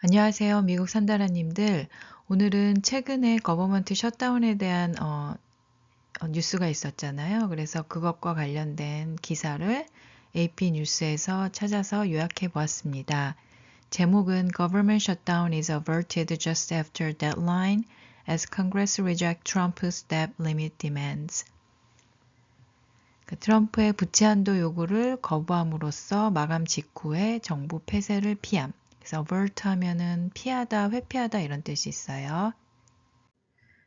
안녕하세요. 미국 산다라님들. 오늘은 최근에 거버먼트 셧다운에 대한 뉴스가 있었잖아요. 그래서 그것과 관련된 기사를 AP 뉴스에서 찾아서 요약해 보았습니다. 제목은 Government shutdown is averted just after deadline as Congress reject Trump's debt limit demands. 트럼프의 부채 한도 요구를 거부함으로써 마감 직후에 정부 폐쇄를 피함. 그래서 avert 하면은 피하다, 회피하다 이런 뜻이 있어요.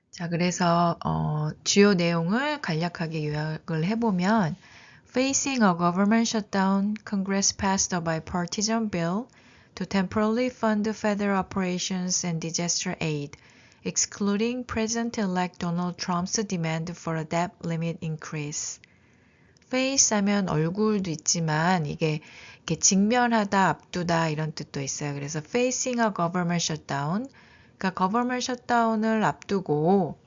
자, 그래서 주요 내용을 간략하게 요약을 해보면 Facing a government shutdown, Congress passed a bipartisan bill to temporarily fund federal operations and disaster aid, excluding President-elect Donald Trump's demand for a debt limit increase. face 하면 얼굴도 있지만 이게 이렇게 직면하다, 앞두다 이런 뜻도 있어요. 그래서 facing a government shutdown, 그러니까 government shutdown을 앞두고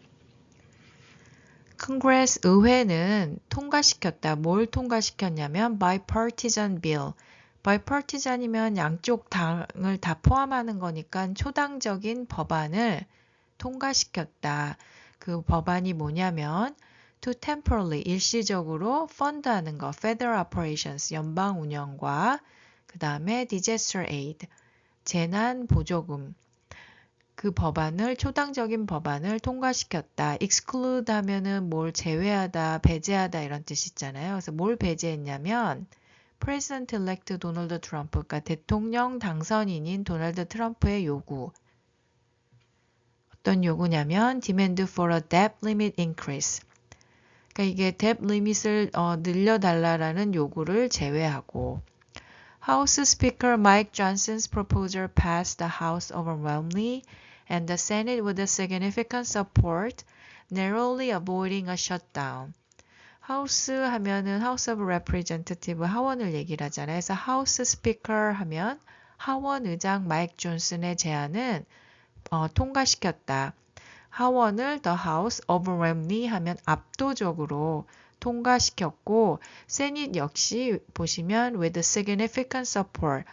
Congress 의회는 통과시켰다. 뭘 통과시켰냐면 bipartisan bill. bipartisan이면 양쪽 당을 다 포함하는 거니까 초당적인 법안을 통과시켰다. 그 법안이 뭐냐면 to temporarily 일시적으로 펀드하는 거, federal operations 연방 운영과 그 다음에 disaster aid 재난 보조금 그 법안을 초당적인 법안을 통과시켰다. exclude 하면은 뭘 제외하다, 배제하다 이런 뜻 있잖아요. 그래서 뭘 배제했냐면 President-elect 도널드 트럼프, 그러니까 대통령 당선인인 도널드 트럼프의 요구. 어떤 요구냐면 demand for a debt limit increase. 그러니까 이게 debt limit을 늘려달라라는 요구를 제외하고 House Speaker Mike Johnson's proposal passed the House overwhelmingly and the Senate with a significant support, narrowly avoiding a shutdown. 하우스 하면은 House of Representative 하원을 얘기를 하잖아요. 그래서 House Speaker 하면 하원 의장 마이크 존슨의 제안은 통과시켰다. 하원을 the House overwhelmingly 하면 압도적으로 통과시켰고 세닛 역시 보시면 with significant support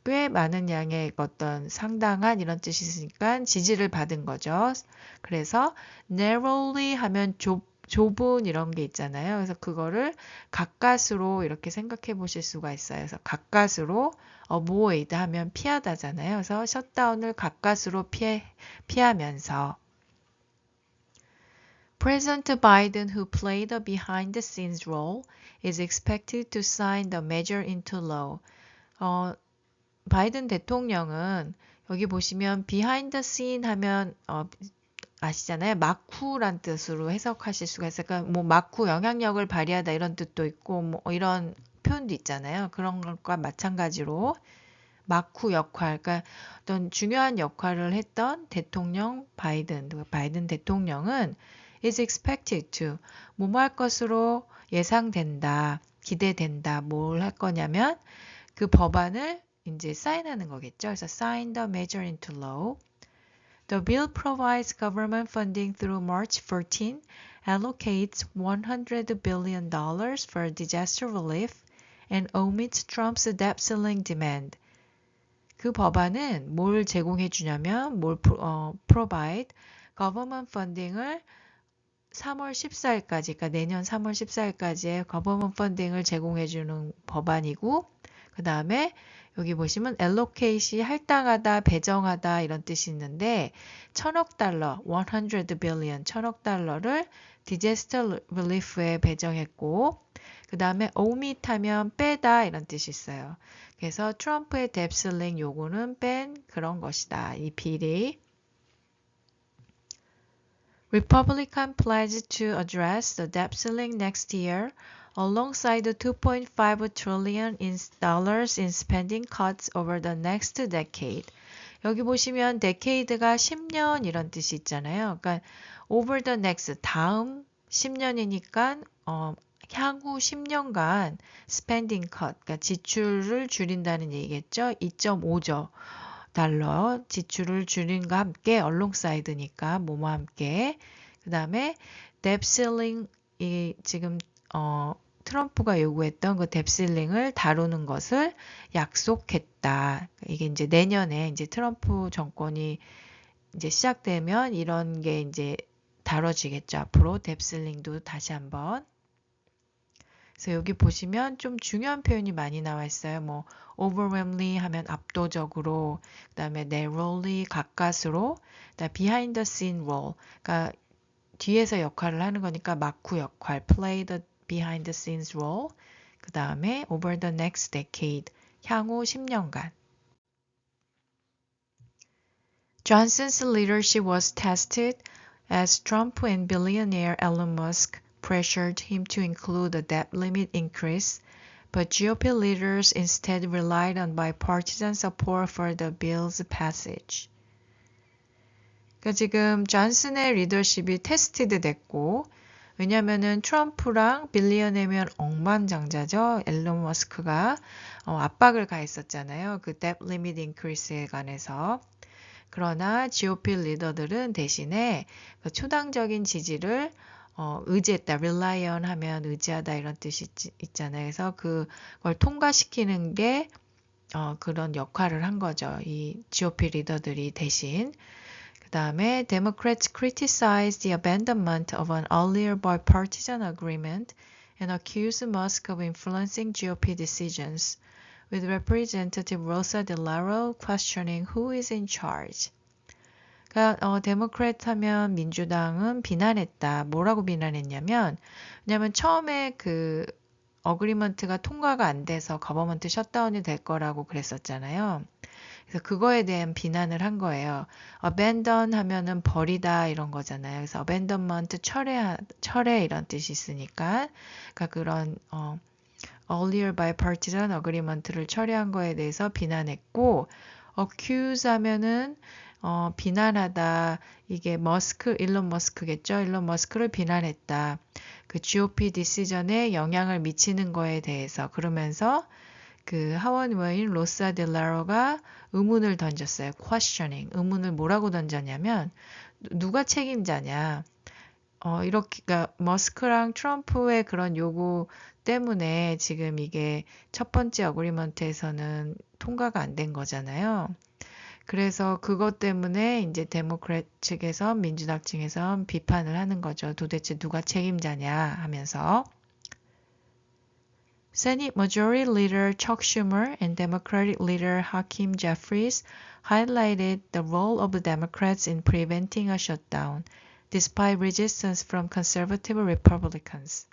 꽤 많은 양의 어떤 상당한 이런 뜻이 있으니까 지지를 받은 거죠. 그래서 narrowly 하면 좁은 이런 게 있잖아요. 그래서 그거를 가까스로 이렇게 생각해 보실 수가 있어요. 그래서 가까스로 avoid 하면 피하다잖아요. 그래서 셧다운을 가까스로 피하면서 President Biden, who played a behind-the-scenes role, is expected to sign the measure into law. 바이든 대통령은 여기 보시면 behind the scene 하면 아시잖아요. 막후란 뜻으로 해석하실 수가 있어요. 그러니까 뭐 막후 영향력을 발휘하다 이런 뜻도 있고 뭐 이런 표현도 있잖아요. 그런 것과 마찬가지로 막후 역할, 그러니까 어떤 중요한 역할을 했던 대통령 바이든 대통령은 is expected to 뭐뭐 할 것으로 예상된다, 기대된다, 뭘 할 거냐면 그 법안을 이제 사인하는 거겠죠. 그래서 sign the measure into law. The bill provides government funding through March 14, allocates $100 billion for disaster relief, and omits Trump's debt ceiling demand. 그 법안은 뭘 제공해 주냐면 provide government funding을 3월 14일까지, 그러니까 내년 3월 14일까지의 government funding을 제공해 주는 법안이고 그 다음에 여기 보시면 allocate이 할당하다, 배정하다 이런 뜻이 있는데 1,000억 달러, 100 billion, 1,000억 달러를 disaster relief에 배정했고 그 다음에 omit 하면 빼다 이런 뜻이 있어요. 그래서 트럼프의 debt ceiling 요구는 뺀 그런 것이다. 이 비리. Republican pledged to address the debt ceiling next year alongside the $2.5 trillion in spending cuts over the next decade. 여기 보시면 decade가 10년 이런 뜻이 있잖아요. 그러니까 over the next 다음 10년이니까 향후 10년간 spending cut, 그러니까 지출을 줄인다는 얘기겠죠. 2.5조 달러 지출을 줄인과 함께 alongside니까 뭐뭐 함께 그 다음에 debt ceiling이 지금 트럼프가 요구했던 그 뎁실링을 다루는 것을 약속했다. 이게 이제 내년에 이제 트럼프 정권이 이제 시작되면 이런 게 이제 다뤄지겠죠. 앞으로 뎁실링도 다시 한번. 그래서 여기 보시면 좀 중요한 표현이 많이 나와 있어요. 뭐 overwhelmingly 하면 압도적으로, 그다음에 narrowly 가까스로, 그다음 behind the scene role. 그러니까 뒤에서 역할을 하는 거니까 마쿠 역할, play the behind the scenes role. 그다음에 over the next decade, 향후 10년간. Johnson's leadership was tested as Trump and billionaire Elon Musk pressured him to include a debt limit increase, but GOP leaders instead relied on bipartisan support for the bill's passage. 그러니까 지금 존슨의 리더십이 테스티드 됐고, 왜냐면은 트럼프랑 빌리언이면 억만장자죠. 앨런 머스크가 압박을 가했었잖아요. 그 debt limit increase에 관해서. 그러나 GOP 리더들은 대신에 그 초당적인 지지를 의지했다. rely on 하면 의지하다 이런 뜻이 있잖아요. 그래서 그걸 통과시키는 게 그런 역할을 한 거죠. 이 GOP 리더들이 대신. 그 다음에 Democrats criticized the abandonment of an earlier bipartisan agreement and accused Musk of influencing GOP decisions, with Representative Rosa DeLauro questioning who is in charge. 그러니까 데모크래트 하면 민주당은 비난했다. 뭐라고 비난했냐면, 왜냐면 처음에 그 어그리먼트가 통과가 안 돼서 거버먼트 셧다운이 될 거라고 그랬었잖아요. 그래서 그거에 대한 비난을 한 거예요. abandon 하면은 버리다 이런 거잖아요. 그래서 abandonment 철회 이런 뜻이 있으니까, 그러니까 그런 earlier bipartisan agreement를 철회한 거에 대해서 비난했고, accuse 하면은 비난하다. 이게 일론 머스크겠죠. 일론 머스크를 비난했다. 그 GOP 디시전에 영향을 미치는 거에 대해서. 그러면서 그 하원 의원인 로사 델라로가 의문을 던졌어요. questioning. 의문을 뭐라고 던졌냐면 누가 책임자냐. 이렇게 그러니까 머스크랑 트럼프의 그런 요구 때문에 지금 이게 첫 번째 어그리먼트에서는 통과가 안 된 거잖아요. 그래서 그것 때문에 이제 데모크래트 측에서 민주당 측에서 비판을 하는 거죠. 도대체 누가 책임자냐 하면서. Senate Majority Leader Chuck Schumer and Democratic Leader Hakeem Jeffries highlighted the role of the Democrats in preventing a shutdown, despite resistance from conservative Republicans.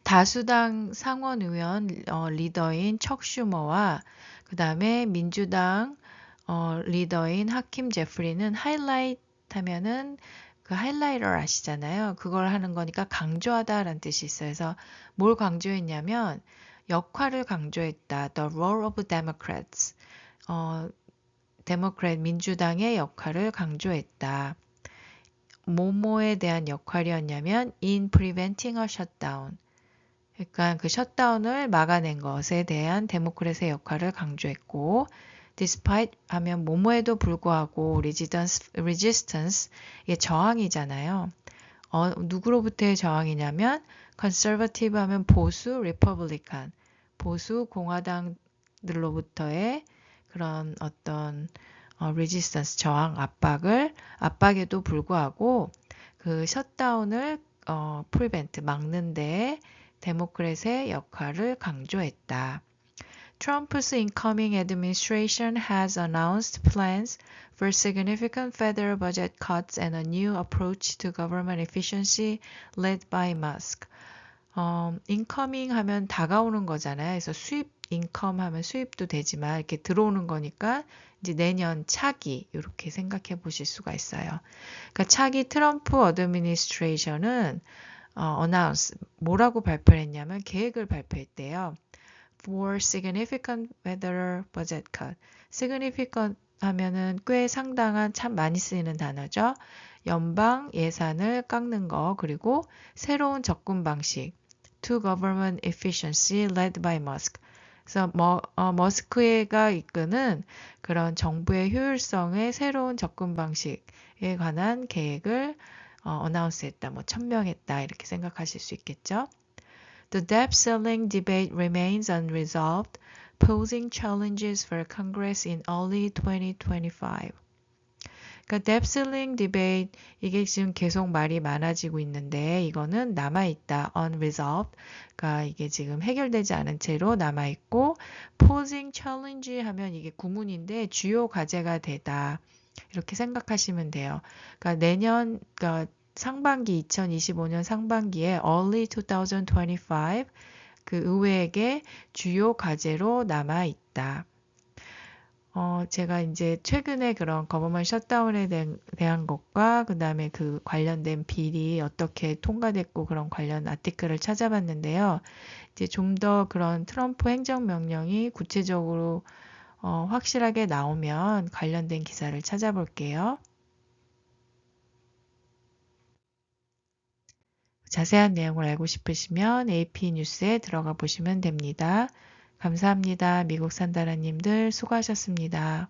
다수당 상원의원 리더인 척 슈머와 그 다음에 민주당 리더인 하킴 제프리는 하이라이트 하면은 그 하이라이터 아시잖아요. 그걸 하는 거니까 강조하다라는 뜻이 있어요. 그래서 뭘 강조했냐면 역할을 강조했다. The role of Democrats. 데모크래트 민주당의 역할을 강조했다. 뭐뭐에 대한 역할이었냐면 in preventing a shutdown. 그러니까 그 셧다운을 막아낸 것에 대한 데모크래트의 역할을 강조했고, despite 하면 뭐뭐에도 불구하고 resistance 이게 저항이잖아요. 누구로부터의 저항이냐면 conservative 하면 보수 republican 보수 공화당들로부터의 그런 어떤 resistance 저항 압박에도 불구하고 그 셧다운을 prevent 막는데 데모크래트의 역할을 강조했다. Trump's incoming administration has announced plans for significant federal budget cuts and a new approach to government efficiency led by Musk. incoming 하면 다가오는 거잖아요. 그래서 수입, income 하면 수입도 되지만 이렇게 들어오는 거니까 이제 내년 차기 이렇게 생각해 보실 수가 있어요. 그러니까 차기 트럼프 어드미니스트레이션은 announce 뭐라고 발표를 했냐면 계획을 발표했대요. For significant federal budget cut. significant 하면은 꽤 상당한 참 많이 쓰이는 단어죠. 연방 예산을 깎는 거 그리고 새로운 접근 방식 to government efficiency led by Musk. 그래서 머스크가 이끄는 그런 정부의 효율성의 새로운 접근 방식에 관한 계획을 어나운스했다, 뭐 천명했다 이렇게 생각하실 수 있겠죠. The debt ceiling debate remains unresolved, posing challenges for Congress in early 2025. 그러니까 debt ceiling debate 이게 지금 계속 말이 많아지고 있는데 이거는 남아있다, unresolved. 그러니까 이게 지금 해결되지 않은 채로 남아있고 posing challenge 하면 이게 구문인데 주요 과제가 되다. 이렇게 생각하시면 돼요. 그러니까 그러니까 상반기 2025년 상반기에 early 2025 그 의회에게 주요 과제로 남아 있다. 제가 이제 최근에 그런 거버먼 셧다운에 대한 것과 그 다음에 그 관련된 비리 어떻게 통과됐고 그런 관련 아티클을 찾아봤는데요. 이제 좀 더 그런 트럼프 행정명령이 구체적으로 확실하게 나오면 관련된 기사를 찾아볼게요. 자세한 내용을 알고 싶으시면 AP 뉴스에 들어가 보시면 됩니다. 감사합니다. 미국 산다라님들 수고하셨습니다.